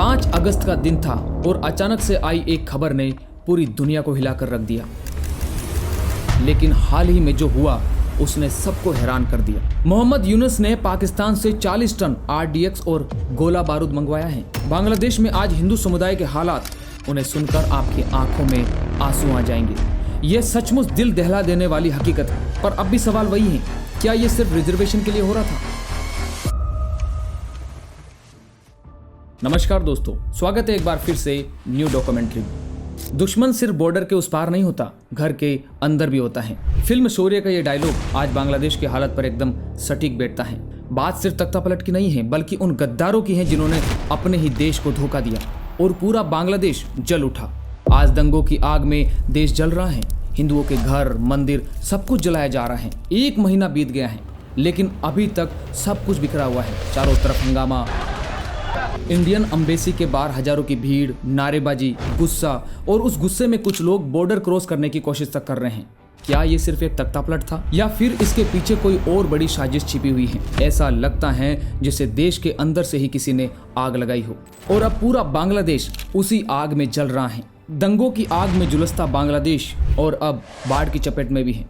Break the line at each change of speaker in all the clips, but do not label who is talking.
5 अगस्त का दिन था और अचानक से आई एक खबर ने पूरी दुनिया को हिलाकर रख दिया। लेकिन हाल ही में जो हुआ उसने सबको हैरान कर दिया। मोहम्मद यूनुस ने पाकिस्तान से 40 टन RDX और गोला बारूद मंगवाया है। बांग्लादेश में आज हिंदू समुदाय के हालात, उन्हें सुनकर आपकी आंखों में आंसू आ जाएंगे। यह सचमुच दिल दहला देने वाली हकीकत है। पर अब भी सवाल वही है, क्या यह सिर्फ रिजर्वेशन के लिए हो रहा था? नमस्कार दोस्तों, स्वागत है एक बार फिर से न्यू डॉक्यूमेंट्री। दुश्मन सिर्फ बॉर्डर के उस पार नहीं होता, घर के अंदर भी होता है। फिल्म शौर्य का ये डायलॉग आज बांग्लादेश की हालत पर एकदम सटीक बैठता है। बात सिर्फ तख्तापलट की नहीं है, बल्कि उन गद्दारों की है जिन्होंने अपने ही देश को धोखा दिया और पूरा बांग्लादेश जल उठा। आज दंगों की आग में देश जल रहा है। हिंदुओं के घर, मंदिर, सब कुछ जलाया जा रहा है। 1 महीना बीत गया है, लेकिन अभी तक सब कुछ बिखरा हुआ है। चारों तरफ हंगामा, इंडियन एम्बेसी के बाहर हजारों की भीड़, नारेबाजी, गुस्सा, और उस गुस्से में कुछ लोग बॉर्डर क्रॉस करने की कोशिश तक कर रहे हैं। क्या ये सिर्फ एक तख्तापलट था या फिर इसके पीछे कोई और बड़ी साजिश छिपी हुई है? ऐसा लगता है जैसे देश के अंदर से ही किसी ने आग लगाई हो और अब पूरा बांग्लादेश उसी आग में जल रहा है। दंगों की आग में झुलसता बांग्लादेश और अब बाढ़ की चपेट में भी है।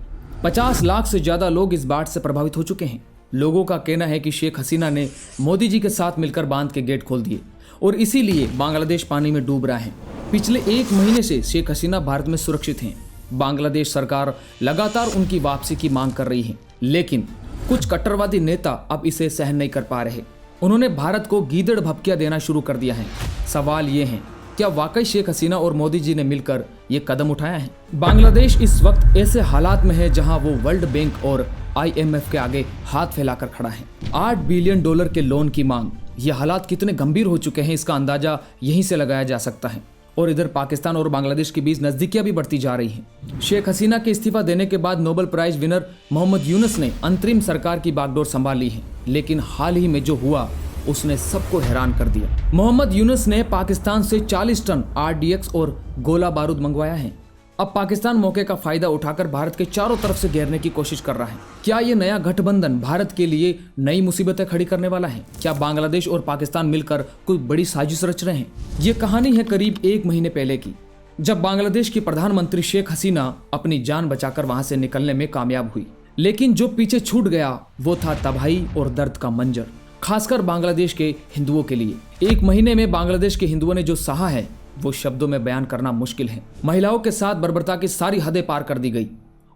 50 लाख से ज्यादा लोग इस बाढ़ से प्रभावित हो चुके हैं। लोगों का कहना है कि शेख हसीना ने मोदी जी के साथ मिलकर बांध के गेट खोल दिए और इसीलिए बांग्लादेश पानी में डूब रहा है। पिछले 1 महीने से शेख हसीना भारत में सुरक्षित हैं। बांग्लादेश सरकार लगातार उनकी वापसी की मांग कर रही है, लेकिन कुछ कट्टरवादी नेता अब इसे सहन नहीं कर पा रहे। उन्होंने भारत को गीदड़ भपकिया देना शुरू कर दिया है। सवाल ये है, क्या वाकई शेख हसीना और मोदी जी ने मिलकर ये कदम उठाया है? बांग्लादेश इस वक्त ऐसे हालात में है जहां वो वर्ल्ड बैंक और IMF के आगे हाथ फैलाकर खड़ा है। $8 बिलियन के लोन की मांग। ये हालात कितने गंभीर हो चुके हैं, इसका अंदाजा यहीं से लगाया जा सकता है। और इधर पाकिस्तान और बांग्लादेश के बीच नजदीकियां भी बढ़ती जा रही हैं। शेख हसीना के इस्तीफा देने के बाद Nobel prize winner Muhammad Yunus ने अंतरिम सरकार की बागडोर संभाल ली है। लेकिन हाल ही में जो हुआ उसने सबको हैरान कर दिया। मोहम्मद यूनुस ने पाकिस्तान से 40 टन RDX और गोला बारूद मंगवाया है। अब पाकिस्तान मौके का फायदा उठाकर भारत के चारों तरफ से घेरने की कोशिश कर रहा है। क्या ये नया गठबंधन भारत के लिए नई मुसीबतें खड़ी करने वाला है? क्या बांग्लादेश और पाकिस्तान मिलकर कोई बड़ी साजिश रच रहे हैं? ये कहानी है करीब 1 महीने पहले की, जब बांग्लादेश की प्रधानमंत्री शेख हसीना अपनी जान बचाकर वहां से निकलने में कामयाब हुई। लेकिन जो पीछे छूट गया वो था तबाही और दर्द का मंजर, खासकर बांग्लादेश के हिंदुओं के लिए। 1 महीने में बांग्लादेश के हिंदुओं ने जो सहा है वो शब्दों में बयान करना मुश्किल है। महिलाओं के साथ बर्बरता की सारी हदें पार कर दी गई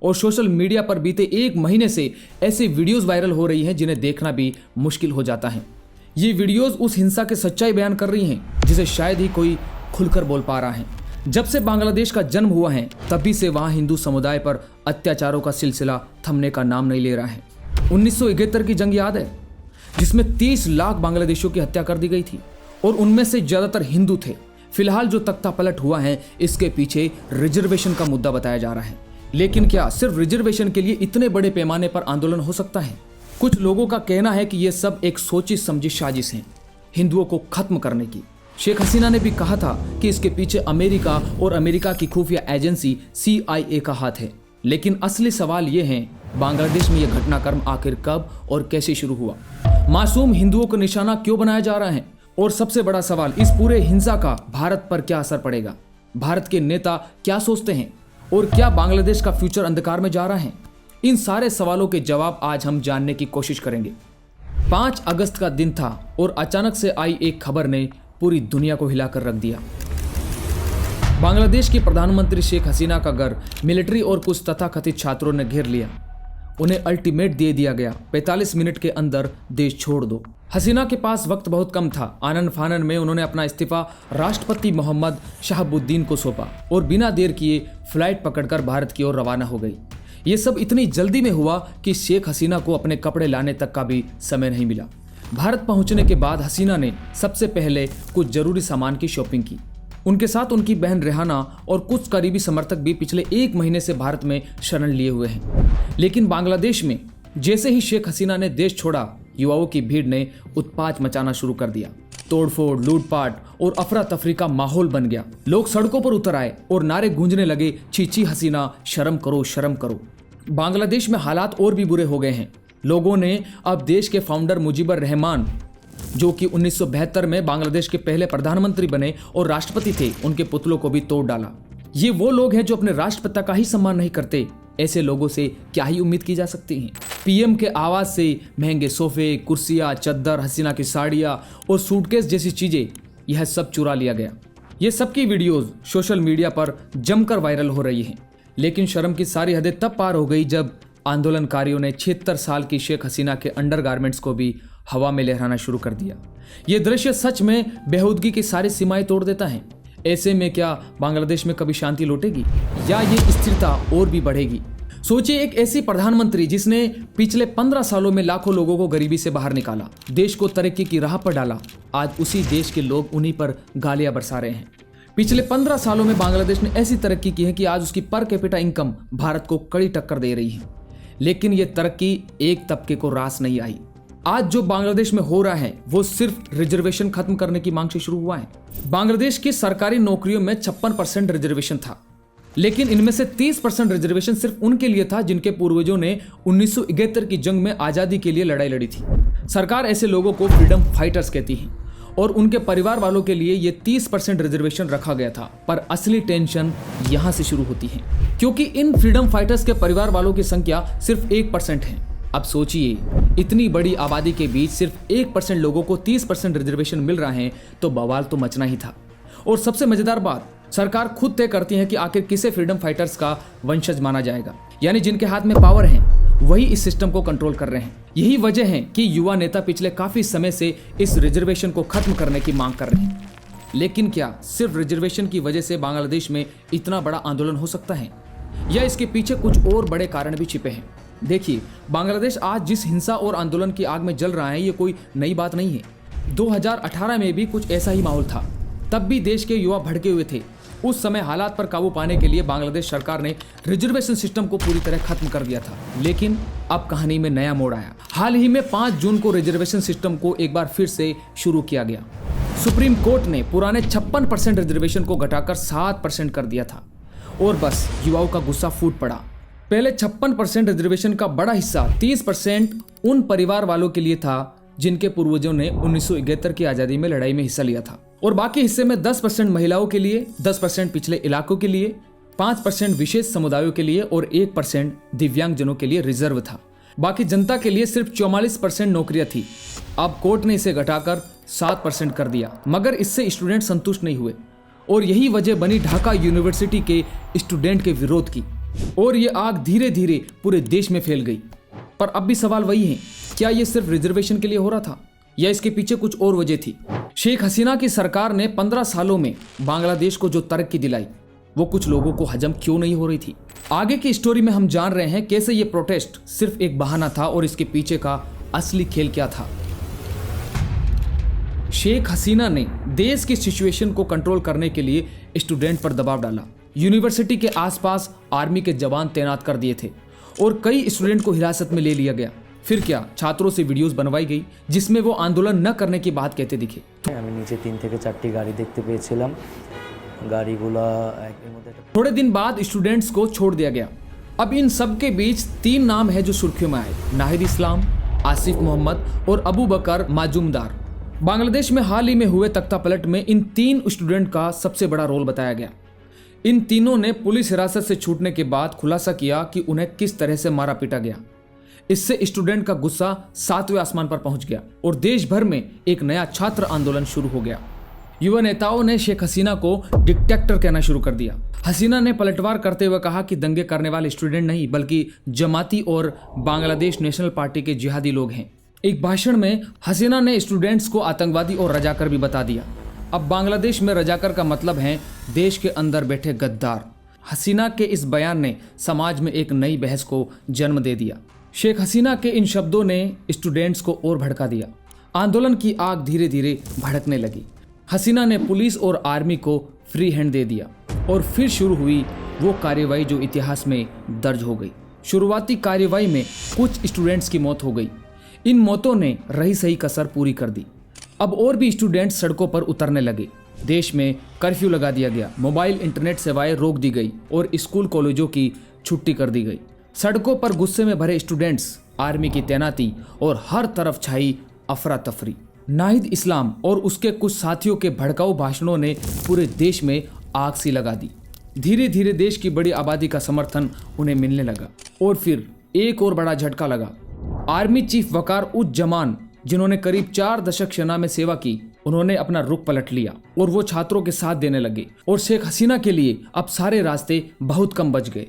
और सोशल मीडिया पर बीते 1 महीने से ऐसी वीडियोस वायरल हो रही हैं जिन्हें देखना भी मुश्किल हो जाता है। ये वीडियोस उस हिंसा की सच्चाई बयान कर रही हैं जिसे शायद ही कोई खुलकर बोल पा रहा है। जब से बांग्लादेश का जन्म हुआ है तभी से वहां हिंदू समुदाय पर अत्याचारों का सिलसिला थमने का नाम नहीं ले रहा है। 1971 की जंग याद है, जिसमें 30 लाख बांग्लादेशियों की हत्या कर दी गई थी और उनमें से ज्यादातर हिंदू थे। फिलहाल जो तख्तापलट हुआ है इसके पीछे रिजर्वेशन का मुद्दा बताया जा रहा है। लेकिन क्या सिर्फ रिजर्वेशन के लिए इतने बड़े पैमाने पर आंदोलन हो सकता है? कुछ लोगों का कहना है कि यह सब एक सोची समझी साजिश है हिंदुओं को खत्म करने की। शेख हसीना ने भी कहा था कि इसके पीछे अमेरिका और अमेरिका की खुफिया एजेंसी CIA का हाथ है। लेकिन असली सवाल यह है, बांग्लादेश में यह घटनाक्रम आखिर कब और कैसे शुरू हुआ? मासूम हिंदुओं को निशाना क्यों बनाया जा रहा है? और सबसे बड़ा सवाल, इस पूरे हिंसा का भारत पर क्या असर पड़ेगा? भारत के नेता क्या सोचते हैं और क्या बांग्लादेश का फ्यूचर अंधकार में जा रहा है? इन सारे सवालों के जवाब आज हम जानने की कोशिश करेंगे। 5 अगस्त का दिन था और अचानक से आई एक खबर ने पूरी दुनिया को हिलाकर रख दिया। बांग्लादेश की प्रधानमंत्री शेख हसीना का घर मिलिट्री और कुछ तथाकथित छात्रों ने घेर लिया। उन्हें अल्टीमेट दे दिया गया, 45 मिनट के अंदर देश छोड़ दो। हसीना के पास वक्त बहुत कम था। आनन फानन में उन्होंने अपना इस्तीफा राष्ट्रपति मोहम्मद शहाबुद्दीन को सौंपा और बिना देर किए फ्लाइट पकड़कर भारत की ओर रवाना हो गई। ये सब इतनी जल्दी में हुआ कि शेख हसीना को अपने कपड़े लाने तक का भी समय नहीं मिला। भारत पहुंचने के बाद हसीना ने सबसे पहले कुछ जरूरी सामान की शॉपिंग की। उनके साथ उनकी बहन रेहाना और कुछ करीबी समर्थक भी पिछले 1 महीने से भारत में शरण लिए हुए हैं। लेकिन बांग्लादेश में जैसे ही शेख हसीना ने देश छोड़ा, युवाओं की भीड़ ने उत्पात मचाना शुरू कर दिया। तोड़फोड़, लूटपाट और अफरा तफरी का माहौल बन गया। लोग सड़कों पर उतर आए और नारे गूंजने लगे, छी छी हसीना, शर्म करो, शर्म करो। बांग्लादेश में हालात और भी बुरे हो गए हैं। लोगों ने अब देश के फाउंडर मुजीबर रहमान जो कि 1972 में बांग्लादेश के पहले प्रधानमंत्री बने और राष्ट्रपति थे, उनके पुतलों को भी तोड़ डाला। ये वो लोग हैं जो अपने राष्ट्रपिता का ही सम्मान नहीं करते। ऐसे लोगों से क्या ही उम्मीद की जा सकती है। पीएम के आवाज से महंगे सोफे, कुर्सियां, चद्दर, हसीना की साड़ियां और सूटकेस जैसी चीजें, यह सब चुरा लिया गया। ये सब की वीडियोस सोशल मीडिया पर जमकर वायरल हो रही हैं। लेकिन शर्म की सारी हदें तब पार हो गई जब आंदोलनकारियों ने 76 साल की शेख हसीना के अंडरगारमेंट्स को भी हवा में लहराना शुरू कर दिया। ये दृश्य सच में बेहूदगी की सारी सीमाएं तोड़ देता है। ऐसे में क्या बांग्लादेश में कभी शांति लौटेगी या ये स्थिरता और भी बढ़ेगी? सोचिए, एक ऐसी प्रधानमंत्री जिसने पिछले 15 सालों में लाखों लोगों को गरीबी से बाहर निकाला, देश को तरक्की की राह पर डाला, आज उसी देश के लोग उन्हीं पर गालियां बरसा रहे हैं। पिछले 15 सालों में बांग्लादेश ने ऐसी तरक्की की है कि आज उसकी पर कैपिटा इनकम भारत को कड़ी टक्कर दे रही है। लेकिन ये तरक्की एक तबके को रास नहीं आई। आज जो बांग्लादेश में हो रहा है वो सिर्फ रिजर्वेशन खत्म करने की मांग से शुरू हुआ है। बांग्लादेश की सरकारी नौकरियों में 56% रिजर्वेशन था, लेकिन इनमें से 30% रिजर्वेशन सिर्फ उनके लिए था जिनके पूर्वजों ने 1971 की जंग में आजादी के लिए लड़ाई लड़ी थी। सरकार ऐसे लोगों को फ्रीडम फाइटर्स कहती है और उनके परिवार वालों के लिए ये 30% रिजर्वेशन रखा गया था। पर असली टेंशन यहाँ से शुरू होती है, क्योंकि इन फ्रीडम फाइटर्स के परिवार वालों की संख्या सिर्फ 1% है। अब सोचिए, इतनी बड़ी आबादी के बीच सिर्फ 1% लोगों को 30% रिजर्वेशन मिल रहा है, तो बवाल तो मचना ही था। और सबसे मजेदार बात, सरकार खुद तय करती है कि आखिर किसे फ्रीडम फाइटर्स का वंशज माना जाएगा। यानी जिनके हाथ में पावर है वही इस सिस्टम को कंट्रोल कर रहे हैं। यही वजह है कि युवा नेता पिछले काफी समय से इस रिजर्वेशन को खत्म करने की मांग कर रहे हैं। लेकिन क्या सिर्फ रिजर्वेशन की वजह से बांग्लादेश में इतना बड़ा आंदोलन हो सकता है, या इसके पीछे कुछ और बड़े कारण भी छिपे हैं? देखिए, बांग्लादेश आज जिस हिंसा और आंदोलन की आग में जल रहा है, ये कोई नई बात नहीं है। 2018 में भी कुछ ऐसा ही माहौल था। तब भी देश के युवा भड़के हुए थे। उस समय हालात पर काबू पाने के लिए बांग्लादेश सरकार ने रिजर्वेशन सिस्टम को पूरी तरह खत्म कर दिया था। लेकिन अब कहानी में नया मोड़ आया। हाल ही में 5 जून को रिजर्वेशन सिस्टम को एक बार फिर से शुरू किया गया। सुप्रीम कोर्ट ने पुराने 56% रिजर्वेशन को घटाकर 7% कर दिया था और बस युवाओं का गुस्सा फूट पड़ा। पहले 56% रिजर्वेशन का बड़ा हिस्सा 30% उन परिवार वालों के लिए था जिनके पूर्वजों ने 1971 की आजादी में लड़ाई में हिस्सा लिया था, और बाकी हिस्से में 10% महिलाओं के लिए, 10% पिछले इलाकों के लिए, 5% विशेष समुदायों के लिए और 1% दिव्यांगजनों के लिए रिजर्व था। बाकी जनता के लिए सिर्फ 44% नौकरियां थी। अब कोर्ट ने इसे घटाकर 7% कर दिया, मगर इससे स्टूडेंट संतुष्ट नहीं हुए और यही वजह बनी ढाका यूनिवर्सिटी के स्टूडेंट के विरोध की, और ये आग धीरे धीरे पूरे देश में फैल गई। पर अब भी सवाल वही है, क्या ये सिर्फ रिजर्वेशन के लिए हो रहा था या इसके पीछे कुछ और वजह थी? शेख हसीना की सरकार ने 15 सालों में बांग्लादेश को जो तरक्की दिलाई वो कुछ लोगों को हजम क्यों नहीं हो रही थी? आगे की स्टोरी में हम जान रहे हैं कैसे ये प्रोटेस्ट सिर्फ एक बहाना था और इसके पीछे का असली खेल क्या था। शेख हसीना ने देश की सिचुएशन को कंट्रोल करने के लिए स्टूडेंट पर दबाव डाला। यूनिवर्सिटी के आसपास आर्मी के जवान तैनात कर दिए थे और कई स्टूडेंट को हिरासत में ले लिया गया। फिर क्या, छात्रों से वीडियोस बनवाई गई जिसमें वो आंदोलन न करने की बात कहते दिखे।
আমি নিচে 3 থেকে 4টি গাড়ি দেখতে পেয়েছিলাম। গাড়িগুলো এর মধ্যে
थोड़े दिन बाद स्टूडेंट्स को छोड़ दिया गया। अब इन सब के बीच 3 नाम है जो सुर्खियों में आए: नाहिद इस्लाम, आसिफ मोहम्मद और अबू बकर माजूमदार। बांग्लादेश में हाल ही में हुए तख्तापलट में इन 3 स्टूडेंट का सबसे बड़ा रोल बताया गया। इन तीनों ने पुलिस हिरासत से छूटने के बाद खुलासा किया कि उन्हें किस तरह से मारा पीटा गया। इससे स्टूडेंट का गुस्सा 7वें आसमान पर पहुंच गया और देश भर में एक नया छात्र आंदोलन शुरू हो गया। युवा नेताओं ने शेख हसीना को डिक्टेटर कहना शुरू कर दिया। हसीना ने पलटवार करते हुए कहा कि दंगे करने वाले स्टूडेंट नहीं बल्कि जमाती और बांग्लादेश नेशनल पार्टी के जिहादी लोग हैं। एक भाषण में हसीना ने स्टूडेंट्स को आतंकवादी और रजाकर भी बता दिया। अब बांग्लादेश में रजाकर का मतलब है देश के अंदर बैठे गद्दार। हसीना के इस बयान ने समाज में एक नई बहस को जन्म दे दिया। शेख हसीना के इन शब्दों ने स्टूडेंट्स को और भड़का दिया। आंदोलन की आग धीरे धीरे भड़कने लगी। हसीना ने पुलिस और आर्मी को फ्री हैंड दे दिया और फिर शुरू हुई वो कार्रवाई जो इतिहास में दर्ज हो गई। शुरुआती कार्रवाई में कुछ स्टूडेंट्स की मौत हो गई। इन मौतों ने रही सही कसर पूरी कर दी। अब और भी स्टूडेंट्स सड़कों पर उतरने लगे। देश में कर्फ्यू लगा दिया गया, मोबाइल इंटरनेट सेवाएं रोक दी गई और स्कूल कॉलेजों की छुट्टी कर दी गई। सड़कों पर गुस्से में भरे स्टूडेंट्स, आर्मी की तैनाती और हर तरफ छाई अफरा तफरी। नाहिद इस्लाम और उसके कुछ साथियों के भड़काऊ भाषणों ने पूरे देश में आग सी लगा दी। धीरे धीरे देश की बड़ी आबादी का समर्थन उन्हें मिलने लगा और फिर एक और बड़ा झटका लगा। आर्मी चीफ वकार उज जमान, जिन्होंने करीब 4 दशक सेना में सेवा की, उन्होंने अपना रुख पलट लिया और वो छात्रों के साथ देने लगे और शेख हसीना के लिए अब सारे रास्ते बहुत कम बच गए।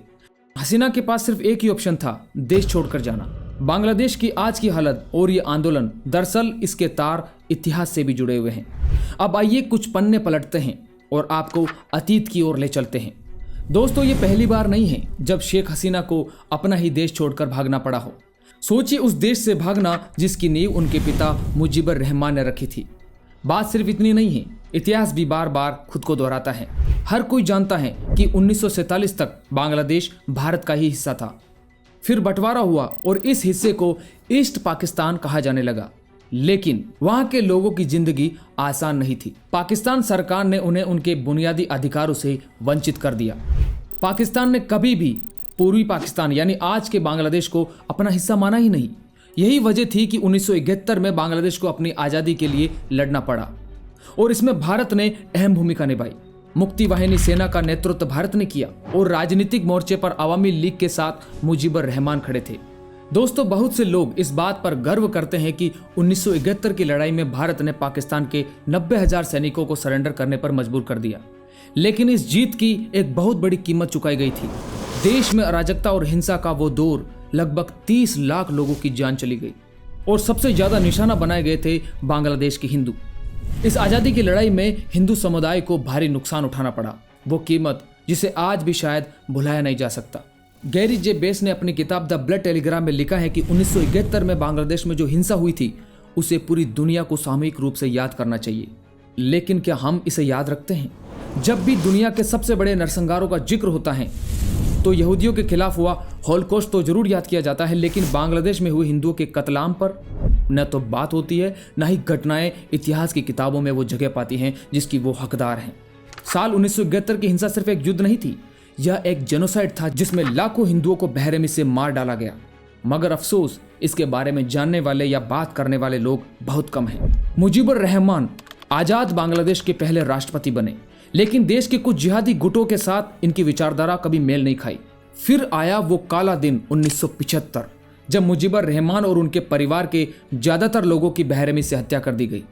हसीना के पास सिर्फ एक ही ऑप्शन था, देश छोड़कर जाना। बांग्लादेश की आज की हालत और ये आंदोलन, दरअसल इसके तार इतिहास से भी जुड़े हुए हैं। अब आइए कुछ पन्ने पलटते हैं और आपको अतीत की ओर ले चलते हैं। दोस्तों, ये पहली बार नहीं है जब शेख हसीना को अपना ही देश छोड़कर भागना पड़ा हो। सोचिए उस देश से भागना जिसकी नींव उनके पिता मुजीबर रहमान ने रखी थी। बात सिर्फ इतनी नहीं है, इतिहास भी बार बार खुद को दोहराता है। हर कोई जानता है कि 1947 तक बांग्लादेश भारत का ही हिस्सा था। फिर बंटवारा हुआ और इस हिस्से को ईस्ट पाकिस्तान कहा जाने लगा। लेकिन वहां के लोगों की जिंदगी आसान नहीं थी। पाकिस्तान सरकार ने उन्हें उनके बुनियादी अधिकारों से वंचित कर दिया। पाकिस्तान ने कभी भी पूर्वी पाकिस्तान यानी आज के बांग्लादेश को अपना हिस्सा माना ही नहीं। यही वजह थी कि 1971 में बांग्लादेश को अपनी आज़ादी के लिए लड़ना पड़ा और इसमें भारत ने अहम भूमिका निभाई। मुक्ति वाहिनी सेना का नेतृत्व भारत ने किया और राजनीतिक मोर्चे पर अवामी लीग के साथ मुजीबर रहमान खड़े थे। दोस्तों, बहुत से लोग इस बात पर गर्व करते हैं कि 1971 की लड़ाई में भारत ने पाकिस्तान के 90,000 सैनिकों को सरेंडर करने पर मजबूर कर दिया। लेकिन इस जीत की एक बहुत बड़ी कीमत चुकाई गई थी। देश में अराजकता और हिंसा का वो दौर, लगभग 30 लाख लोगों की जान चली गई और सबसे ज्यादा निशाना बनाए गए थे बांग्लादेश के हिंदू। इस आजादी की लड़ाई में हिंदू समुदाय को भारी नुकसान उठाना पड़ा, वो कीमत जिसे आज भी शायद भुलाया नहीं जा सकता। गैरी जे बेस ने अपनी किताब द ब्लड टेलीग्राम में लिखा है कि 1971 में बांग्लादेश में जो हिंसा हुई थी उसे पूरी दुनिया को सामूहिक रूप से याद करना चाहिए। लेकिन क्या हम इसे याद रखते हैं? जब भी दुनिया के सबसे बड़े नरसंहारों का जिक्र होता है तो यहूदियों के खिलाफ हुआ हॉलोकॉस्ट तो जरूर याद किया जाता है, लेकिन बांग्लादेश में हुए हिंदुओं के कत्लेआम पर न तो बात होती है, न ही घटनाएं इतिहास की किताबों में वो जगह पाती हैं जिसकी वो हकदार हैं। साल 1971 की हिंसा सिर्फ एक युद्ध नहीं थी, यह एक जेनोसाइड था जिसमें लाखों हिंदुओं को बेरहमी से मार डाला गया। मगर अफसोस, इसके बारे में जानने वाले या बात करने वाले लोग बहुत कम हैं। मुजीबर रहमान आजाद बांग्लादेश के पहले राष्ट्रपति बने, लेकिन देश के कुछ जिहादी गुटों के साथ इनकी विचारधारा कभी मेल नहीं खाई। फिर आया वो काला दिन 1975, जब मुजीबर रहमान और उनके परिवार के ज्यादातर लोगों की बेरहमी से हत्या कर दी गई।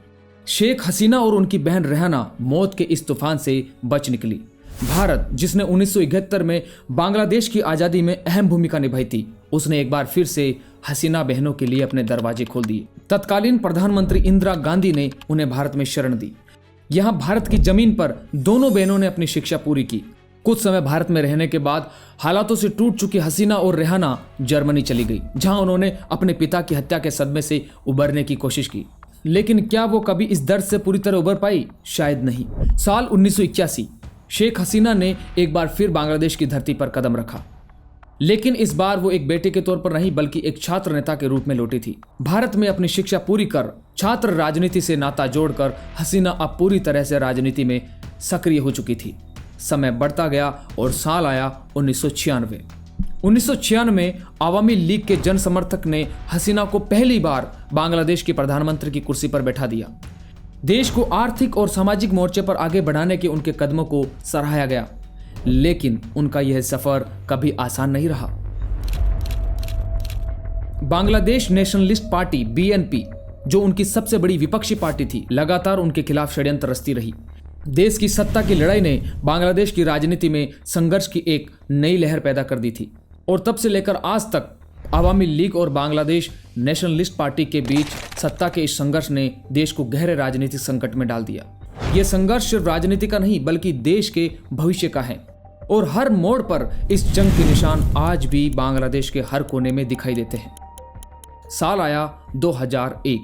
शेख हसीना और उनकी बहन रेहाना मौत के इस तूफान से बच निकली। भारत, जिसने 1971 में बांग्लादेश की आजादी में अहम भूमिका निभाई थी, उसने एक बार फिर से हसीना बहनों के लिए अपने दरवाजे खोल दिए। तत्कालीन प्रधानमंत्री इंदिरा गांधी ने उन्हें भारत में शरण दी। यहाँ भारत की जमीन पर दोनों बहनों ने अपनी शिक्षा पूरी की। कुछ समय भारत में रहने के बाद हालातों से टूट चुकी हसीना और रेहाना जर्मनी चली गई, जहां उन्होंने अपने पिता की हत्या के सदमे से उबरने की कोशिश की। लेकिन क्या वो कभी इस दर्द से पूरी तरह उबर पाई? शायद नहीं। साल 1981 शेख हसीना ने एक बार फिर बांग्लादेश की धरती पर कदम रखा, लेकिन इस बार वो एक बेटे के तौर पर नहीं बल्कि एक छात्र नेता के रूप में लौटी थी। भारत में अपनी शिक्षा पूरी कर छात्र राजनीति से नाता जोड़कर हसीना अब पूरी तरह से राजनीति में सक्रिय हो चुकी थी। समय बढ़ता गया और साल आया 1996। 1996 में आवामी लीग के जन समर्थक ने हसीना को पहली बार बांग्लादेश के प्रधानमंत्री की कुर्सी पर बैठा दिया। देश को आर्थिक और सामाजिक मोर्चे पर आगे बढ़ाने के उनके कदमों को सराहा गया, लेकिन उनका यह सफर कभी आसान नहीं रहा। बांग्लादेश नेशनलिस्ट पार्टी BNP, जो उनकी सबसे बड़ी विपक्षी पार्टी थी, लगातार उनके खिलाफ षड्यंत्र रचती रही। देश की सत्ता की लड़ाई ने बांग्लादेश की राजनीति में संघर्ष की एक नई लहर पैदा कर दी थी और तब से लेकर आज तक आवामी लीग और बांग्लादेश नेशनलिस्ट पार्टी के बीच सत्ता के इस संघर्ष ने देश को गहरे राजनीतिक संकट में डाल दिया। यह संघर्ष सिर्फ राजनीति का नहीं बल्कि देश के भविष्य का है और हर मोड़ पर इस जंग के निशान आज भी बांग्लादेश के हर कोने में दिखाई देते हैं। साल आया 2001।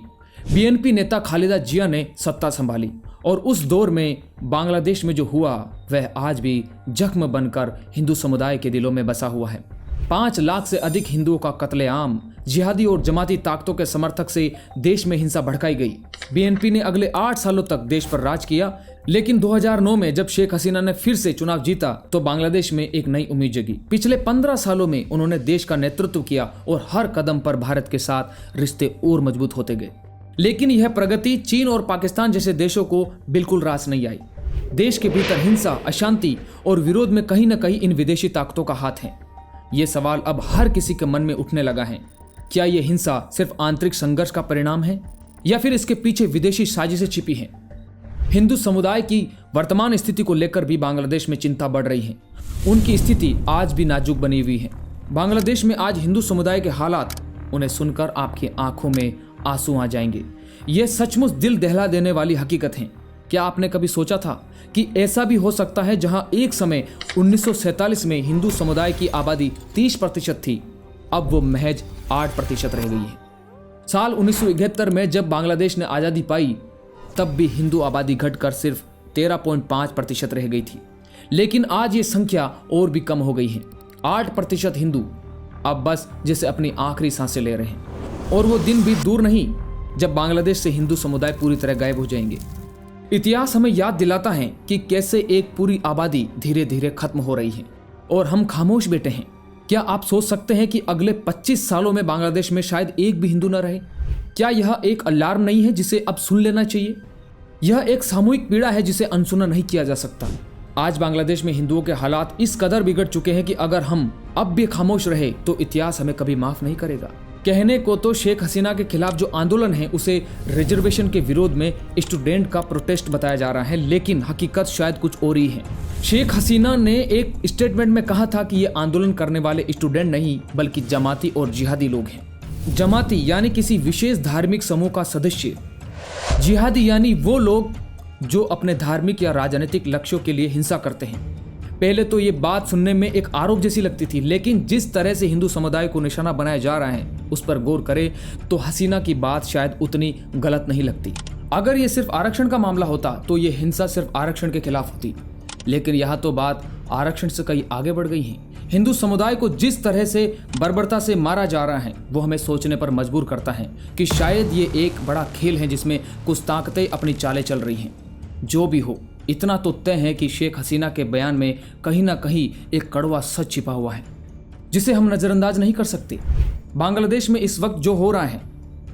BNP नेता खालिदा जिया ने सत्ता संभाली और उस दौर में बांग्लादेश में जो हुआ वह आज भी जख्म बनकर हिंदू समुदाय के दिलों में बसा हुआ है। 5 लाख से अधिक हिंदुओं का कत्लेआम, जिहादी और जमाती ताकतों के समर्थक से देश में हिंसा भड़काई गई। BNP ने अगले 8 सालों तक देश पर राज किया, लेकिन 2009 में जब शेख हसीना ने फिर से चुनाव जीता तो बांग्लादेश में एक नई उम्मीद जगी। पिछले 15 सालों में उन्होंने देश का नेतृत्व किया और हर कदम पर भारत के साथ रिश्ते और मजबूत होते गए। लेकिन यह प्रगति चीन और पाकिस्तान जैसे देशों को बिल्कुल रास नहीं आई। देश के भीतर हिंसा, अशांति और विरोध में कहीं न कहीं इन विदेशी ताकतों का हाथ है। ये सवाल अब हर किसी के मन में उठने लगा है। क्या ये हिंसा सिर्फ आंतरिक संघर्ष का परिणाम है या फिर इसके पीछे विदेशी साजिशें छिपी हैं? हिंदू समुदाय की वर्तमान स्थिति को लेकर भी बांग्लादेश में चिंता बढ़ रही है। उनकी स्थिति आज भी नाजुक बनी हुई है। बांग्लादेश में आज हिंदू समुदाय के हालात, उन्हें सुनकर आपकी आंखों में आंसू आ जाएंगे। ये सचमुच दिल दहला देने वाली हकीकत है। क्या आपने कभी सोचा था कि ऐसा भी हो सकता है जहां एक समय 1947 में हिंदू समुदाय की आबादी 30% थी, अब वो महज 8% रह गई है। साल 1971 में जब बांग्लादेश ने आज़ादी पाई, तब भी हिंदू आबादी घटकर सिर्फ 13.5% रह गई थी। लेकिन आज ये संख्या और भी कम हो गई है। 8% हिंदू अब बस जैसे अपनी आखिरी सांसें ले रहे हैं। और वो दिन भी दूर नहीं जब बांग्लादेश से हिंदू समुदाय पूरी तरह गायब हो जाएंगे। इतिहास हमें याद दिलाता है कि कैसे एक पूरी आबादी धीरे धीरे खत्म हो रही है और हम खामोश बैठे हैं। क्या आप सोच सकते हैं कि अगले 25 सालों में बांग्लादेश में शायद एक भी हिंदू न रहे? क्या यह एक अलार्म नहीं है जिसे अब सुन लेना चाहिए? यह एक सामूहिक पीड़ा है जिसे अनसुना नहीं किया जा सकता। आज बांग्लादेश में हिंदुओं के हालात इस कदर बिगड़ चुके हैं कि अगर हम अब भी खामोश रहे तो इतिहास हमें कभी माफ नहीं करेगा। कहने को तो शेख हसीना के खिलाफ जो आंदोलन है उसे रिजर्वेशन के विरोध में स्टूडेंट का प्रोटेस्ट बताया जा रहा है, लेकिन हकीकत शायद कुछ और ही है। शेख हसीना ने एक स्टेटमेंट में कहा था कि ये आंदोलन करने वाले स्टूडेंट नहीं बल्कि जमाती और जिहादी लोग हैं। जमाती यानी किसी विशेष धार्मिक समूह का सदस्य, जिहादी यानी वो लोग जो अपने धार्मिक या राजनीतिक लक्ष्यों के लिए हिंसा करते हैं। पहले तो ये बात सुनने में एक आरोप जैसी लगती थी, लेकिन जिस तरह से हिंदू समुदाय को निशाना बनाया जा रहा है उस पर गौर करें तो हसीना की बात शायद उतनी गलत नहीं लगती। अगर ये सिर्फ आरक्षण का मामला होता तो ये हिंसा सिर्फ आरक्षण के खिलाफ होती, लेकिन यहाँ तो बात आरक्षण से कहीं आगे बढ़ गई है। हिंदू समुदाय को जिस तरह से बर्बरता से मारा जा रहा है वो हमें सोचने पर मजबूर करता है कि शायद ये एक बड़ा खेल है जिसमें कुछ ताकतें अपनी चालें चल रही हैं। जो भी हो, इतना तो तय है कि शेख हसीना के बयान में कहीं ना कहीं एक कड़वा सच छिपा हुआ है जिसे हम नज़रअंदाज नहीं कर सकते। बांग्लादेश में इस वक्त जो हो रहा है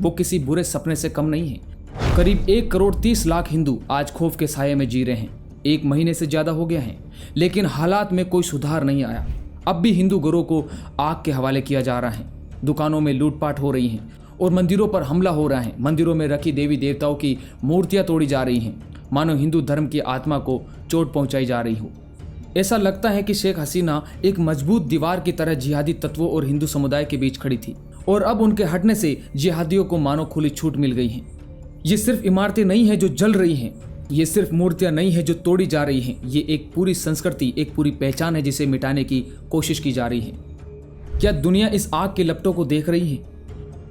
वो किसी बुरे सपने से कम नहीं है। करीब 1 करोड़ 30 लाख हिंदू आज खौफ के साये में जी रहे हैं। 1 महीने से ज़्यादा हो गया है, लेकिन हालात में कोई सुधार नहीं आया। अब भी हिंदू घरों को आग के हवाले किया जा रहा है, दुकानों में लूटपाट हो रही हैं और मंदिरों पर हमला हो रहा है। मंदिरों में रखी देवी देवताओं की मूर्तियाँ तोड़ी जा रही हैं, मानो हिंदू धर्म की आत्मा को चोट पहुंचाई जा रही हो। ऐसा लगता है कि शेख हसीना एक मजबूत दीवार की तरह जिहादी तत्वों और हिंदू समुदाय के बीच खड़ी थी और अब उनके हटने से जिहादियों को मानो खुली छूट मिल गई है। ये सिर्फ इमारतें नहीं हैं जो जल रही हैं, ये सिर्फ मूर्तियां नहीं है जो तोड़ी जा रही हैं, ये एक पूरी संस्कृति, एक पूरी पहचान है जिसे मिटाने की कोशिश की जा रही है। क्या दुनिया इस आग के लपटों को देख रही है?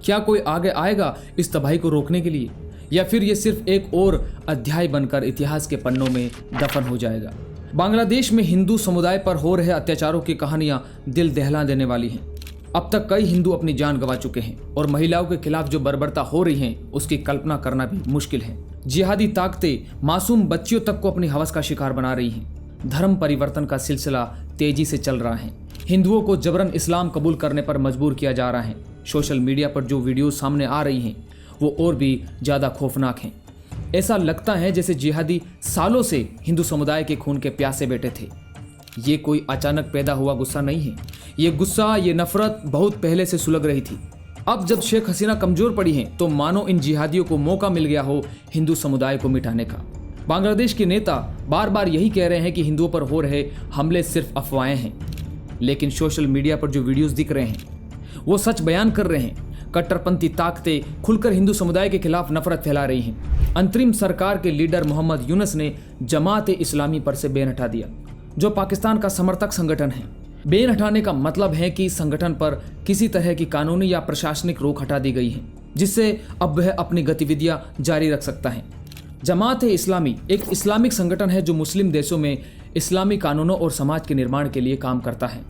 क्या कोई आगे आएगा इस तबाही को रोकने के लिए, या फिर ये सिर्फ एक और अध्याय बनकर इतिहास के पन्नों में दफन हो जाएगा? बांग्लादेश में हिंदू समुदाय पर हो रहे अत्याचारों की कहानियां दिल दहला देने वाली हैं। अब तक कई हिंदू अपनी जान गंवा चुके हैं और महिलाओं के खिलाफ जो बर्बरता हो रही है उसकी कल्पना करना भी मुश्किल है। जिहादी ताकतें मासूम बच्चियों तक को अपनी हवस का शिकार बना रही हैं। धर्म परिवर्तन का सिलसिला तेजी से चल रहा है। हिंदुओं को जबरन इस्लाम कबूल करने पर मजबूर किया जा रहा है। सोशल मीडिया पर जो वीडियो सामने आ रही हैं वो और भी ज़्यादा खौफनाक हैं। ऐसा लगता है जैसे जिहादी सालों से हिंदू समुदाय के खून के प्यासे बैठे थे। ये कोई अचानक पैदा हुआ गुस्सा नहीं है। ये गुस्सा, ये नफरत बहुत पहले से सुलग रही थी। अब जब शेख हसीना कमजोर पड़ी है तो मानो इन जिहादियों को मौका मिल गया हो हिंदू समुदाय को मिटाने का। बांग्लादेश के नेता बार बार यही कह रहे हैं कि हिंदुओं पर हो रहे हमले सिर्फ अफवाहें हैं, लेकिन सोशल मीडिया पर जो वीडियोस दिख रहे हैं वो सच बयान कर रहे हैं। कट्टरपंथी ताकतें खुलकर हिंदू समुदाय के खिलाफ नफरत फैला रही हैं। अंतरिम सरकार के लीडर मोहम्मद यूनुस ने जमात-ए-इस्लामी पर से बैन हटा दिया, जो पाकिस्तान का समर्थक संगठन है। बैन हटाने का मतलब है कि संगठन पर किसी तरह की कानूनी या प्रशासनिक रोक हटा दी गई है, जिससे अब वह अपनी गतिविधियां जारी रख सकता है। जमात-ए-इस्लामी एक इस्लामिक संगठन है जो मुस्लिम देशों में इस्लामी कानूनों और समाज के निर्माण के लिए काम करता है।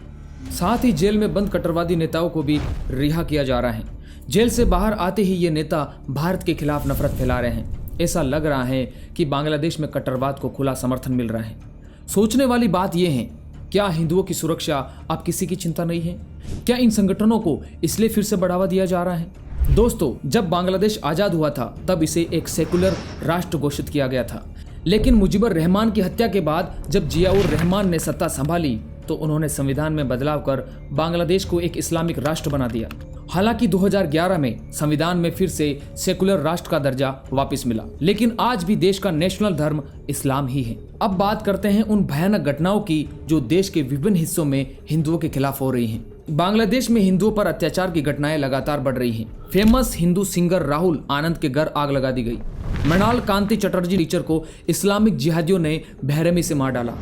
साथ ही जेल में बंद कट्टरवादी नेताओं को भी रिहा किया जा रहा है। जेल से बाहर आते ही ये नेता भारत के खिलाफ नफरत फैला रहे हैं। ऐसा लग रहा है कि बांग्लादेश में कट्टरवाद को खुला समर्थन मिल रहा है। सोचने वाली बात यह है, क्या हिंदुओं की सुरक्षा अब किसी की चिंता नहीं है? क्या इन संगठनों को इसलिए फिर से बढ़ावा दिया जा रहा है दोस्तों, जब बांग्लादेश आजाद हुआ था तब इसे एक सेकुलर राष्ट्र घोषित किया गया था, लेकिन मुजीबर रहमान की हत्या के बाद जब जियाउर रहमान ने सत्ता संभाली तो उन्होंने संविधान में बदलाव कर बांग्लादेश को एक इस्लामिक राष्ट्र बना दिया। हालांकि 2011 में संविधान में फिर से सेकुलर राष्ट्र का दर्जा वापस मिला, लेकिन आज भी देश का नेशनल धर्म इस्लाम ही है। अब बात करते हैं उन भयानक घटनाओं की जो देश के विभिन्न हिस्सों में हिंदुओं के खिलाफ हो रही हैं। बांग्लादेश में हिंदुओं पर अत्याचार की घटनाएं लगातार बढ़ रही हैं। फेमस हिंदू सिंगर राहुल आनंद के घर आग लगा दी गई। मृणाल कांति चटर्जी टीचर को इस्लामिक जिहादियों ने बेरहमी से मार डाला।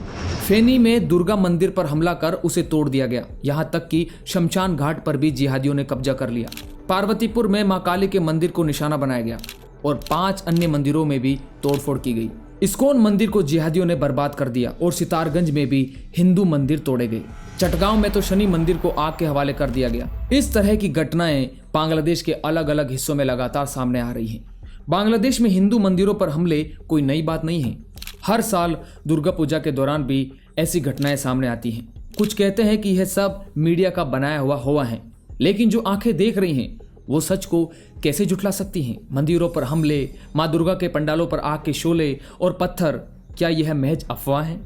फेनी में दुर्गा मंदिर पर हमला कर उसे तोड़ दिया गया। यहां तक कि शमशान घाट पर भी जिहादियों ने कब्जा कर लिया। पार्वतीपुर में मां काली के मंदिर को निशाना बनाया गया और 5 अन्य मंदिरों में भी तोड़फोड़ की गई। इस्कॉन मंदिर को जिहादियों ने बर्बाद कर दिया और सितारगंज में भी हिंदू मंदिर तोड़े गए। चटगांव में तो शनि मंदिर को आग के हवाले कर दिया गया। इस तरह की घटनाएं बांग्लादेश के अलग अलग हिस्सों में लगातार सामने आ रही हैं। बांग्लादेश में हिंदू मंदिरों पर हमले कोई नई बात नहीं है। हर साल दुर्गा पूजा के दौरान भी ऐसी घटनाएं सामने आती हैं। कुछ कहते हैं कि यह सब मीडिया का बनाया हुआ है, लेकिन जो आंखें देख रही हैं वो सच को कैसे झुठला सकती हैं? मंदिरों पर हमले, माँ दुर्गा के पंडालों पर आग के शोले और पत्थर, क्या यह महज अफवाह है?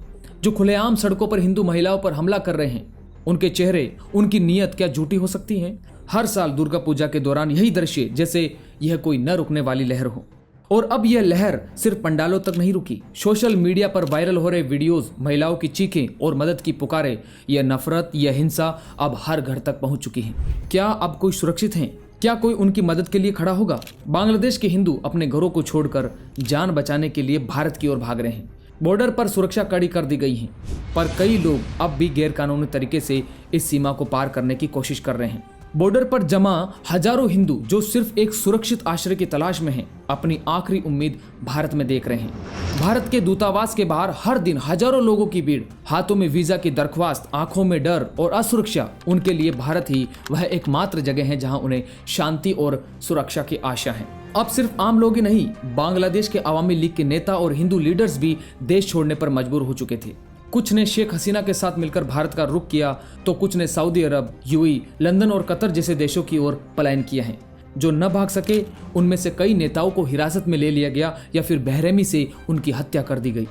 जो खुलेआम सड़कों पर हिंदू महिलाओं पर हमला कर रहे हैं, उनके चेहरे, उनकी नीयत क्या झूठी हो सकती है? हर साल दुर्गा पूजा के दौरान यही दृश्य जैसे यह कोई न रुकने वाली लहर हो। और अब यह लहर सिर्फ पंडालों तक नहीं रुकी। सोशल मीडिया पर वायरल हो रहे वीडियोस, महिलाओं की चीखें और मदद की पुकारें, यह नफरत, यह हिंसा अब हर घर तक पहुंच चुकी है। क्या अब कोई सुरक्षित है? क्या कोई उनकी मदद के लिए खड़ा होगा? बांग्लादेश के हिंदू अपने घरों को छोड़कर जान बचाने के लिए भारत की ओर भाग रहे हैं। बॉर्डर पर सुरक्षा कड़ी कर दी गई है, पर कई लोग अब भी गैरकानूनी तरीके से इस सीमा को पार करने की कोशिश कर रहे हैं। बॉर्डर पर जमा हजारों हिंदू जो सिर्फ एक सुरक्षित आश्रय की तलाश में हैं, अपनी आखिरी उम्मीद भारत में देख रहे हैं। भारत के दूतावास के बाहर हर दिन हजारों लोगों की भीड़, हाथों में वीजा की दरख्वास्त, आंखों में डर और असुरक्षा। उनके लिए भारत ही वह एकमात्र जगह है जहां उन्हें शांति और सुरक्षा की आशा है। अब सिर्फ आम लोग ही नहीं, बांग्लादेश के अवामी लीग के नेता और हिंदू लीडर्स भी देश छोड़ने पर मजबूर हो चुके थे। कुछ ने शेख हसीना के साथ मिलकर भारत का रुख किया, तो कुछ ने सऊदी अरब, यूएई, लंदन और कतर जैसे देशों की ओर पलायन किया है। जो न भाग सके उनमें से कई नेताओं को हिरासत में ले लिया गया या फिर बेरहमी से उनकी हत्या कर दी गई।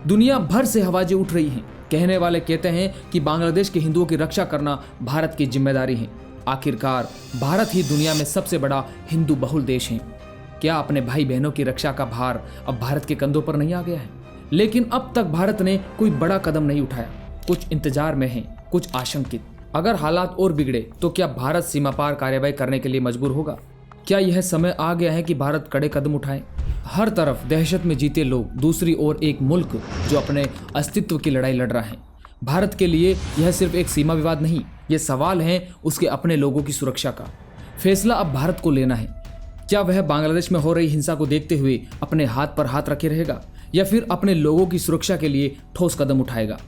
दुनिया भर से आवाजें उठ रही हैं। कहने वाले कहते हैं कि बांग्लादेश के हिंदुओं की रक्षा करना भारत की जिम्मेदारी है। आखिरकार भारत ही दुनिया में सबसे बड़ा हिंदू बहुल देश है। क्या अपने भाई बहनों की रक्षा का भार अब भारत के कंधों पर नहीं आ गया है? लेकिन अब तक भारत ने कोई बड़ा कदम नहीं उठाया। कुछ इंतजार में है, कुछ आशंकित। अगर हालात और बिगड़े तो क्या भारत सीमा पार कार्रवाई करने के लिए मजबूर होगा? क्या यह समय आ गया है कि भारत कड़े कदम उठाए? हर तरफ दहशत में जीते लोग, दूसरी ओर एक मुल्क जो अपने अस्तित्व की लड़ाई लड़ रहा है। भारत के लिए यह सिर्फ एक सीमा विवाद नहीं, ये सवाल है उसके अपने लोगों की सुरक्षा का। फैसला अब भारत को लेना है। क्या वह बांग्लादेश में हो रही हिंसा को देखते हुए अपने हाथ पर हाथ रखे रहेगा या फिर अपने लोगों की सुरक्षा के लिए ठोस कदम उठाएगा?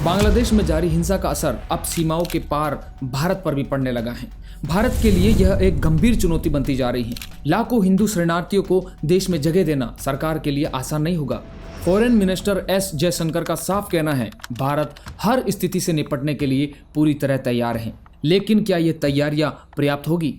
बांग्लादेश में जारी हिंसा का असर अब सीमाओं के पार भारत पर भी पड़ने लगा है। भारत के लिए यह एक गंभीर चुनौती बनती जा रही है। लाखों हिंदू शरणार्थियों को देश में जगह देना सरकार के लिए आसान नहीं होगा। फॉरेन मिनिस्टर एस जयशंकर का साफ कहना है, भारत हर स्थिति से निपटने के लिए पूरी तरह तैयार है। लेकिन क्या ये तैयारियां पर्याप्त होगी?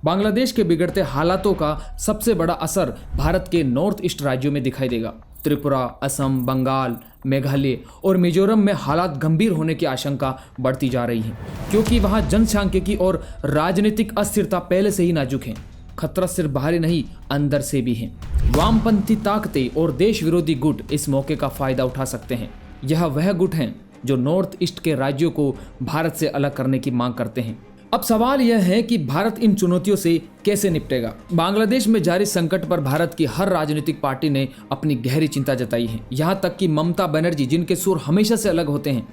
बांग्लादेश के बिगड़ते हालातों का सबसे बड़ा असर भारत के नॉर्थ ईस्ट राज्यों में दिखाई देगा। त्रिपुरा, असम, बंगाल, मेघालय और मिजोरम में हालात गंभीर होने की आशंका बढ़ती जा रही है, क्योंकि वहां जनसांख्यिकी और राजनीतिक अस्थिरता पहले से ही नाजुक है। खतरा सिर्फ बाहरी नहीं, अंदर से भी है। वामपंथी ताकतें और देश विरोधी गुट इस मौके का फायदा उठा सकते हैं। यह वह गुट हैं जो नॉर्थ ईस्ट के राज्यों को भारत से अलग करने की मांग करते हैं। अब सवाल यह है कि भारत इन चुनौतियों से कैसे निपटेगा। बांग्लादेश में जारी संकट पर भारत की हर राजनीतिक पार्टी ने अपनी गहरी चिंता जताई है। यहाँ तक कि ममता बनर्जी, जिनके सुर हमेशा से अलग होते हैं,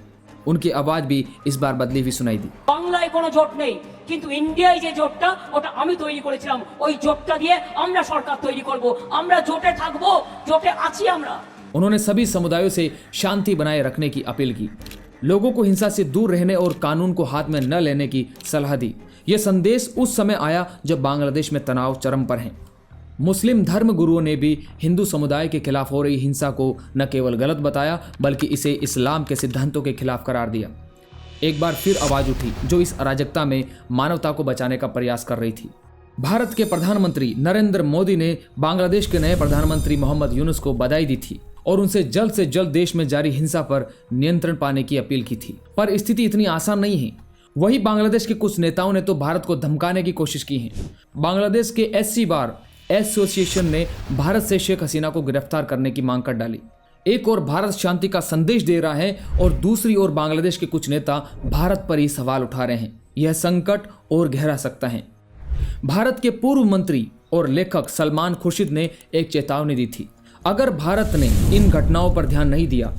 उनकी आवाज भी इस बार बदली हुई सुनाई दी।
বাংলায় কোনো জোট নেই, কিন্তু ইন্ডিয়ায় যে জোটটা ওটা আমি তৈরি করেছিলাম, ওই জোটটা দিয়ে আমরা সরকার তৈরি করব, আমরা জোটে থাকবো, জোটে আছি আমরা।
उन्होंने सभी समुदायों से शांति बनाए रखने की अपील की, लोगों को हिंसा से दूर रहने और कानून को हाथ में न लेने की सलाह दी। यह संदेश उस समय आया जब बांग्लादेश में तनाव चरम पर है। मुस्लिम धर्म गुरुओं ने भी हिंदू समुदाय के खिलाफ हो रही हिंसा को न केवल गलत बताया, बल्कि इसे इस्लाम के सिद्धांतों के खिलाफ करार दिया। एक बार फिर आवाज उठी जो इस अराजकता में मानवता को बचाने का प्रयास कर रही थी। भारत के प्रधानमंत्री नरेंद्र मोदी ने बांग्लादेश के नए प्रधानमंत्री मोहम्मद यूनुस को बधाई दी थी और उनसे जल्द से जल्द देश में जारी हिंसा पर नियंत्रण पाने की अपील की थी। पर स्थिति इतनी आसान नहीं है। वही बांग्लादेश के कुछ नेताओं ने तो भारत को धमकाने की कोशिश की है। बांग्लादेश के SC बार एसोसिएशन ने भारत से शेख हसीना को गिरफ्तार करने की मांग कर डाली। एक और भारत शांति का संदेश दे रहा है और दूसरी ओर बांग्लादेश के कुछ नेता भारत पर ही सवाल उठा रहे हैं। यह संकट और गहरा सकता है। भारत के पूर्व मंत्री और लेखक सलमान खुर्शीद ने एक चेतावनी दी थी। अगर भारत ने इन घटनाओं पर ध्यान नहीं दिया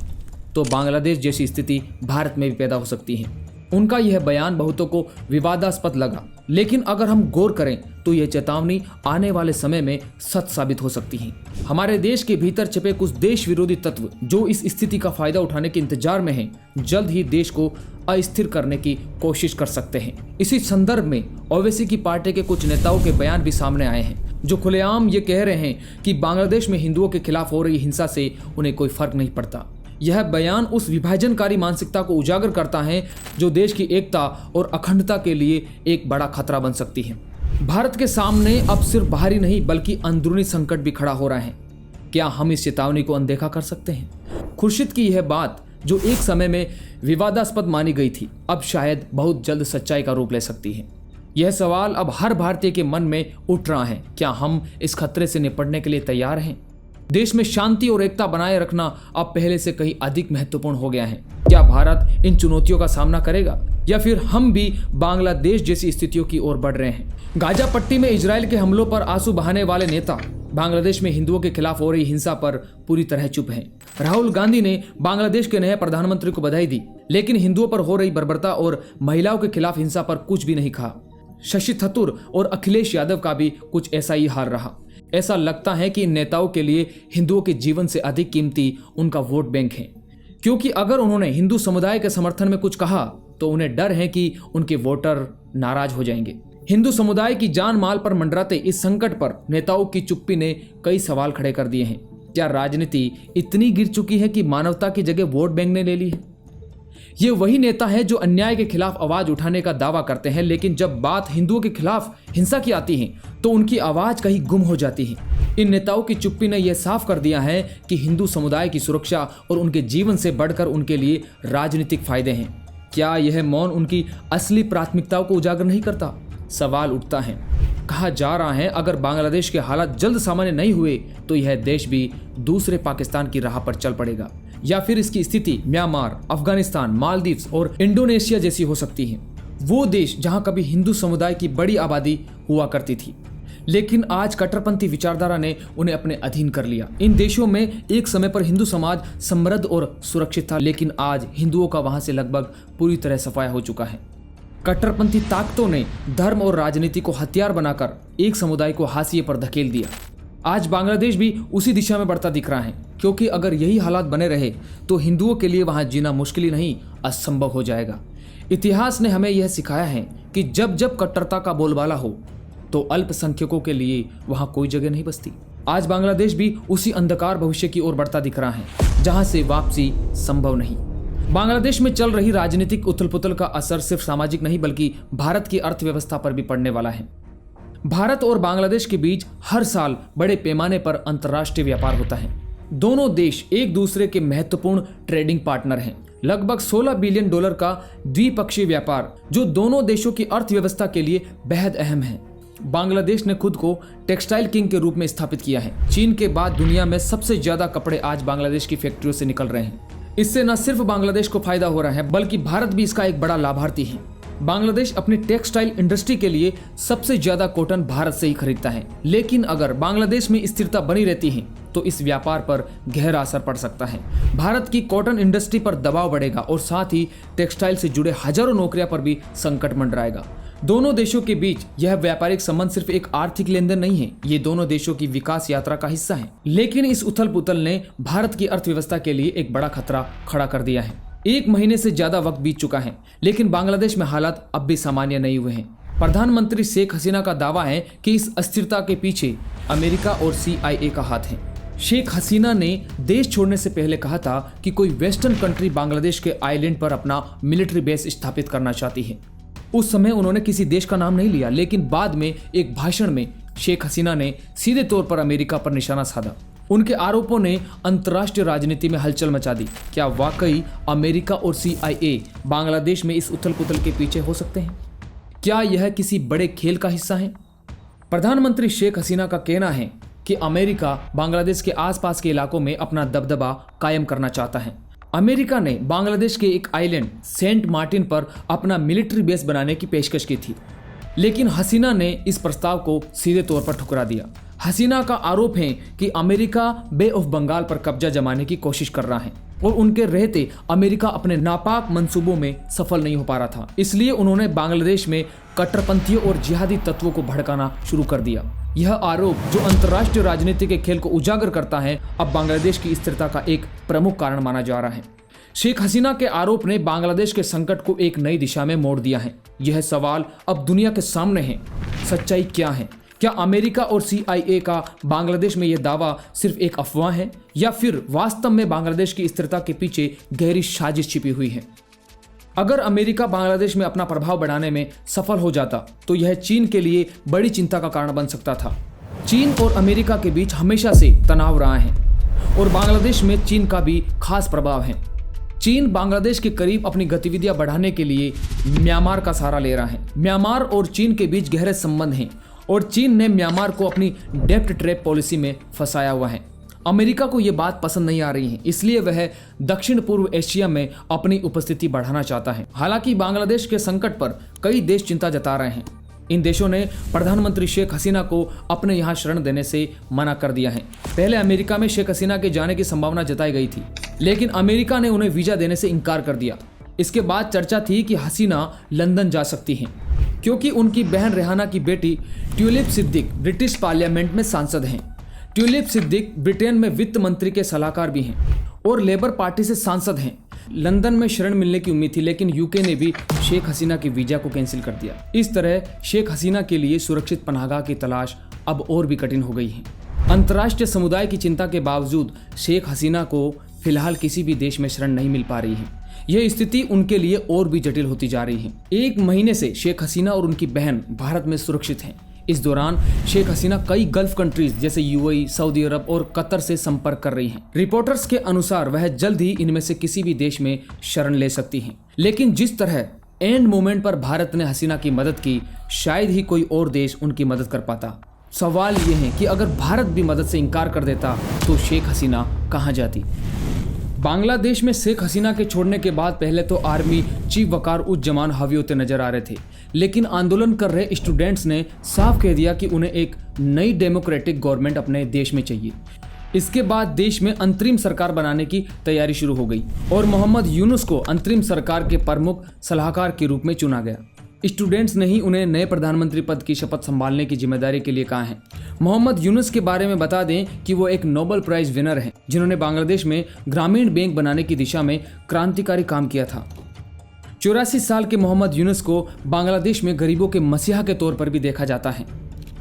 तो बांग्लादेश जैसी स्थिति भारत में भी पैदा हो सकती है। उनका यह बयान बहुतों को विवादास्पद लगा, लेकिन अगर हम गौर करें तो यह चेतावनी आने वाले समय में सच साबित हो सकती है। हमारे देश के भीतर छिपे कुछ देश विरोधी तत्व जो इस स्थिति का फायदा उठाने के इंतजार में हैं, जल्द ही देश को अस्थिर करने की कोशिश कर सकते हैं। इसी संदर्भ में ओवैसी की पार्टी के कुछ नेताओं के बयान भी सामने आए हैं, जो खुलेआम ये कह रहे हैं कि बांग्लादेश में हिंदुओं के खिलाफ हो रही हिंसा से उन्हें कोई फर्क नहीं पड़ता। यह बयान उस विभाजनकारी मानसिकता को उजागर करता है जो देश की एकता और अखंडता के लिए एक बड़ा खतरा बन सकती है। भारत के सामने अब सिर्फ बाहरी नहीं बल्कि अंदरूनी संकट भी खड़ा हो रहा है। क्या हम इस चेतावनी को अनदेखा कर सकते हैं? खुर्शीद की यह बात जो एक समय में विवादास्पद मानी गई थी, अब शायद बहुत जल्द सच्चाई का रूप ले सकती है। यह सवाल अब हर भारतीय के मन में उठ रहा है। क्या हम इस खतरे से निपटने के लिए तैयार हैं? देश में शांति और एकता बनाए रखना अब पहले से कहीं अधिक महत्वपूर्ण हो गया है। क्या भारत इन चुनौतियों का सामना करेगा या फिर हम भी बांग्लादेश जैसी स्थितियों की ओर बढ़ रहे हैं? गाजा पट्टी में इजराइल के हमलों पर आंसू बहाने वाले नेता बांग्लादेश में हिंदुओं के खिलाफ हो रही हिंसा पर पूरी तरह चुप हैं। राहुल गांधी ने बांग्लादेश के नए प्रधानमंत्री को बधाई दी, लेकिन हिंदुओं पर हो रही बर्बरता और महिलाओं के खिलाफ हिंसा पर कुछ भी नहीं कहा। शशि थरूर और अखिलेश यादव का भी कुछ ऐसा ही हाल रहा। ऐसा लगता है कि इन नेताओं के लिए हिंदुओं के जीवन से अधिक कीमती उनका वोट बैंक है, क्योंकि अगर उन्होंने हिंदू समुदाय के समर्थन में कुछ कहा तो उन्हें डर है कि उनके वोटर नाराज हो जाएंगे। हिंदू समुदाय की जान माल पर मंडराते इस संकट पर नेताओं की चुप्पी ने कई सवाल खड़े कर दिए हैं। क्या राजनीति इतनी गिर चुकी है कि मानवता की जगह वोट बैंक ने ले ली है? ये वही नेता है जो अन्याय के खिलाफ आवाज उठाने का दावा करते हैं, लेकिन जब बात हिंदुओं के खिलाफ हिंसा की आती है तो उनकी आवाज कहीं गुम हो जाती है। इन नेताओं की चुप्पी ने यह साफ कर दिया है कि हिंदू समुदाय की सुरक्षा और उनके जीवन से बढ़कर उनके लिए राजनीतिक फायदे हैं। क्या यह मौन उनकी असली प्राथमिकताओं को उजागर नहीं करता? सवाल उठता है। कहा जा रहा है अगर बांग्लादेश के हालात जल्द सामान्य नहीं हुए तो यह देश भी दूसरे पाकिस्तान की राह पर चल पड़ेगा, या फिर इसकी स्थिति म्यांमार, अफगानिस्तान, मालदीव्स और इंडोनेशिया जैसी हो सकती है। वो देश जहां कभी हिंदू समुदाय की बड़ी आबादी हुआ करती थी, लेकिन आज कट्टरपंथी विचारधारा ने उन्हें अपने अधीन कर लिया। इन देशों में एक समय पर हिंदू समाज समृद्ध और सुरक्षित था, लेकिन आज हिंदुओं का वहां से लगभग पूरी तरह सफाया हो चुका है। कट्टरपंथी ताकतों ने धर्म और राजनीति को हथियार बनाकर एक समुदाय को हाशिए पर धकेल दिया। आज बांग्लादेश भी उसी दिशा में बढ़ता दिख रहा है, क्योंकि अगर यही हालात बने रहे तो हिंदुओं के लिए वहां जीना मुश्किल ही नहीं असंभव हो जाएगा। इतिहास ने हमें यह सिखाया है कि जब जब कट्टरता का बोलबाला हो तो अल्पसंख्यकों के लिए वहां कोई जगह नहीं बचती। आज बांग्लादेश भी उसी अंधकार भविष्य की ओर बढ़ता दिख रहा है जहां से वापसी संभव नहीं। बांग्लादेश में चल रही राजनीतिक उथल-पुथल का असर सिर्फ सामाजिक नहीं बल्कि भारत की अर्थव्यवस्था पर भी पड़ने वाला है। भारत और बांग्लादेश के बीच हर साल बड़े पैमाने पर अंतर्राष्ट्रीय व्यापार होता है। दोनों देश एक दूसरे के महत्वपूर्ण ट्रेडिंग पार्टनर हैं। लगभग $16 बिलियन का द्विपक्षीय व्यापार जो दोनों देशों की अर्थव्यवस्था के लिए बेहद अहम है। बांग्लादेश ने खुद को टेक्सटाइल किंग के रूप में स्थापित किया है। चीन के बाद दुनिया में सबसे ज्यादा कपड़े आज बांग्लादेश की फैक्ट्रियों से निकल रहे हैं। इससे न सिर्फ बांग्लादेश को फायदा हो रहा है बल्कि भारत भी इसका एक बड़ा लाभार्थी है। बांग्लादेश अपनी टेक्सटाइल इंडस्ट्री के लिए सबसे ज्यादा कॉटन भारत से ही खरीदता है, लेकिन अगर बांग्लादेश में स्थिरता बनी रहती है तो इस व्यापार पर गहरा असर पड़ सकता है। भारत की कॉटन इंडस्ट्री पर दबाव बढ़ेगा और साथ ही टेक्सटाइल से जुड़े हजारों नौकरियां पर भी संकट मंडराएगा। दोनों देशों के बीच यह व्यापारिक संबंध सिर्फ एक आर्थिक लेन देन नहीं है, ये दोनों देशों की विकास यात्रा का हिस्सा है। लेकिन इस उथल पुथल ने भारत की अर्थव्यवस्था के लिए एक बड़ा खतरा खड़ा कर दिया है। 1 महीने से ज्यादा वक्त बीत चुका है, लेकिन बांग्लादेश में हालात अब भी सामान्य नहीं हुए हैं। प्रधानमंत्री शेख हसीना का दावा है कि इस अस्थिरता के पीछे अमेरिका और CIA का हाथ है। शेख हसीना ने देश छोड़ने से पहले कहा था कि कोई वेस्टर्न कंट्री बांग्लादेश के आइलैंड पर अपना मिलिट्री बेस स्थापित करना चाहती है। उस समय उन्होंने किसी देश का नाम नहीं लिया, लेकिन बाद में एक भाषण में शेख हसीना ने सीधे तौर पर अमेरिका पर निशाना साधा। उनके आरोपों ने अंतर्राष्ट्रीय राजनीति में हलचल मचा दी। क्या वाकई अमेरिका और CIA बांग्लादेश में इस उथल पुथल के पीछे हो सकते हैं? क्या यह किसी बड़े खेल का हिस्सा है? प्रधानमंत्री शेख हसीना का कहना है कि अमेरिका बांग्लादेश के आसपास के इलाकों में अपना दबदबा कायम करना चाहता है। अमेरिका ने बांग्लादेश के एक आइलैंड सेंट मार्टिन पर अपना मिलिट्री बेस बनाने की पेशकश की थी, लेकिन हसीना ने इस प्रस्ताव को सीधे तौर पर ठुकरा दिया। हसीना का आरोप है कि अमेरिका बे ऑफ बंगाल पर कब्जा जमाने की कोशिश कर रहा है और उनके रहते अमेरिका अपने नापाक मंसूबों में सफल नहीं हो पा रहा था। इसलिए उन्होंने बांग्लादेश में कट्टरपंथियों और जिहादी तत्वों को भड़काना शुरू कर दिया। यह आरोप, जो अंतर्राष्ट्रीय राजनीति के खेल को उजागर करता है, अब बांग्लादेश की स्थिरता का एक प्रमुख कारण माना जा रहा है। शेख हसीना के आरोप ने बांग्लादेश के संकट को एक नई दिशा में मोड़ दिया है। यह सवाल अब दुनिया के सामने है, सच्चाई क्या है? क्या अमेरिका और CIA का बांग्लादेश में यह दावा सिर्फ एक अफवाह है, या फिर वास्तव में बांग्लादेश की स्थिरता के पीछे गहरी साजिश छिपी हुई है? अगर अमेरिका बांग्लादेश में अपना प्रभाव बढ़ाने में सफल हो जाता तो यह चीन के लिए बड़ी चिंता का कारण बन सकता था। चीन और अमेरिका के बीच हमेशा से तनाव रहा है और बांग्लादेश में चीन का भी खास प्रभाव है। चीन बांग्लादेश के करीब अपनी गतिविधियां बढ़ाने के लिए म्यांमार का सहारा ले रहा है। म्यांमार और चीन के बीच गहरे संबंध हैं और चीन ने म्यांमार को अपनी डेप्ट ट्रैप पॉलिसी में फंसाया हुआ है। अमेरिका को यह बात पसंद नहीं आ रही है, इसलिए वह दक्षिण पूर्व एशिया में अपनी उपस्थिति बढ़ाना चाहता है। हालांकि बांग्लादेश के संकट पर कई देश चिंता जता रहे हैं। इन देशों ने प्रधानमंत्री शेख हसीना को अपने यहाँ शरण देने से मना कर दिया है। पहले अमेरिका में शेख हसीना के जाने की संभावना जताई गई थी, लेकिन अमेरिका ने उन्हें वीजा देने से इनकार कर दिया। इसके बाद चर्चा थी कि हसीना लंदन जा सकती हैं, क्योंकि उनकी बहन रेहाना की बेटी ट्यूलिप सिद्दीक ब्रिटिश पार्लियामेंट में सांसद हैं। ट्यूलिप सिद्दीक ब्रिटेन में वित्त मंत्री के सलाहकार भी हैं और लेबर पार्टी से सांसद हैं। लंदन में शरण मिलने की उम्मीद थी, लेकिन UK ने भी शेख हसीना के वीजा को कैंसिल कर दिया। इस तरह शेख हसीना के लिए सुरक्षित पनाहगाह की तलाश अब और भी कठिन हो गई है। अंतर्राष्ट्रीय समुदाय की चिंता के बावजूद शेख हसीना को फिलहाल किसी भी देश में शरण नहीं मिल पा रही है। यह स्थिति उनके लिए और भी जटिल होती जा रही है। 1 महीने से शेख हसीना और उनकी बहन भारत में सुरक्षित हैं। इस दौरान शेख हसीना कई गल्फ कंट्रीज जैसे UAE, सऊदी अरब और कतर से संपर्क कर रही हैं। रिपोर्टर्स के अनुसार वह जल्द ही इनमें से किसी भी देश में शरण ले सकती हैं। लेकिन जिस तरह एंड मोमेंट पर भारत ने हसीना की मदद की, शायद ही कोई और देश उनकी मदद कर पाता। सवाल ये है कि अगर भारत भी मदद से इनकार कर देता तो शेख हसीना कहाँ जाती? बांग्लादेश में शेख हसीना के छोड़ने के बाद पहले तो आर्मी चीफ वकार उज जमान हावी होते नजर आ रहे थे, लेकिन आंदोलन कर रहे स्टूडेंट्स ने साफ कह दिया कि उन्हें एक नई डेमोक्रेटिक गवर्नमेंट अपने देश में चाहिए। इसके बाद देश में अंतरिम सरकार बनाने की तैयारी शुरू हो गई और मोहम्मद यूनुस को अंतरिम सरकार के प्रमुख सलाहकार के रूप में चुना गया। स्टूडेंट्स ने ही उन्हें नए प्रधानमंत्री पद की शपथ संभालने की जिम्मेदारी के लिए कहा है। मोहम्मद यूनुस के बारे में बता दें कि वो एक नोबेल प्राइज विनर हैं, जिन्होंने बांग्लादेश में ग्रामीण बैंक बनाने की दिशा में क्रांतिकारी काम किया था। 84 साल के मोहम्मद यूनुस को बांग्लादेश में गरीबों के मसीहा के तौर पर भी देखा जाता है।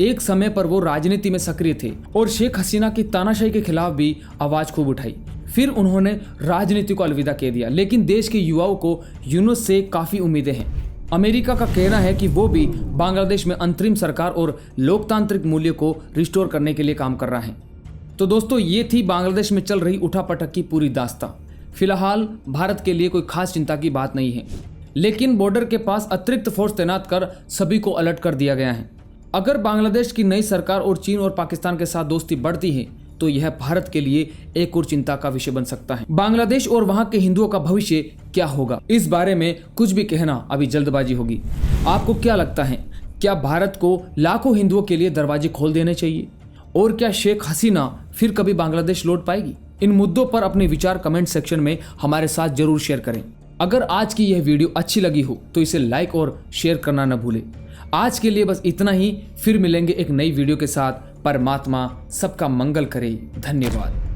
एक समय पर वो राजनीति में सक्रिय थे और शेख हसीना की तानाशाही के खिलाफ भी आवाज खूब उठाई। फिर उन्होंने राजनीति को अलविदा कह दिया, लेकिन देश के युवाओं को यूनुस से काफी उम्मीदें हैं। अमेरिका का कहना है कि वो भी बांग्लादेश में अंतरिम सरकार और लोकतांत्रिक मूल्य को रिस्टोर करने के लिए काम कर रहा है। तो दोस्तों, ये थी बांग्लादेश में चल रही उठापटक की पूरी दास्तां। फिलहाल भारत के लिए कोई खास चिंता की बात नहीं है, लेकिन बॉर्डर के पास अतिरिक्त फोर्स तैनात कर सभी को अलर्ट कर दिया गया है। अगर बांग्लादेश की नई सरकार और चीन और पाकिस्तान के साथ दोस्ती बढ़ती है तो यह भारत के लिए एक और चिंता का विषय बन सकता है। बांग्लादेश और वहां के हिंदुओं का भविष्य क्या होगा, इस बारे में कुछ भी कहना अभी जल्दबाजी होगी। आपको क्या लगता है, क्या भारत को लाखों हिंदुओं के लिए दरवाजे खोल देने चाहिए? और क्या शेख हसीना फिर कभी बांग्लादेश लौट पाएगी? इन मुद्दों पर अपने विचार कमेंट सेक्शन में हमारे साथ जरूर शेयर करें। अगर आज की यह वीडियो अच्छी लगी हो तो इसे लाइक और शेयर करना न भूलें। आज के लिए बस इतना ही, फिर मिलेंगे एक नई वीडियो के साथ। परमात्मा सबका मंगल करे। धन्यवाद।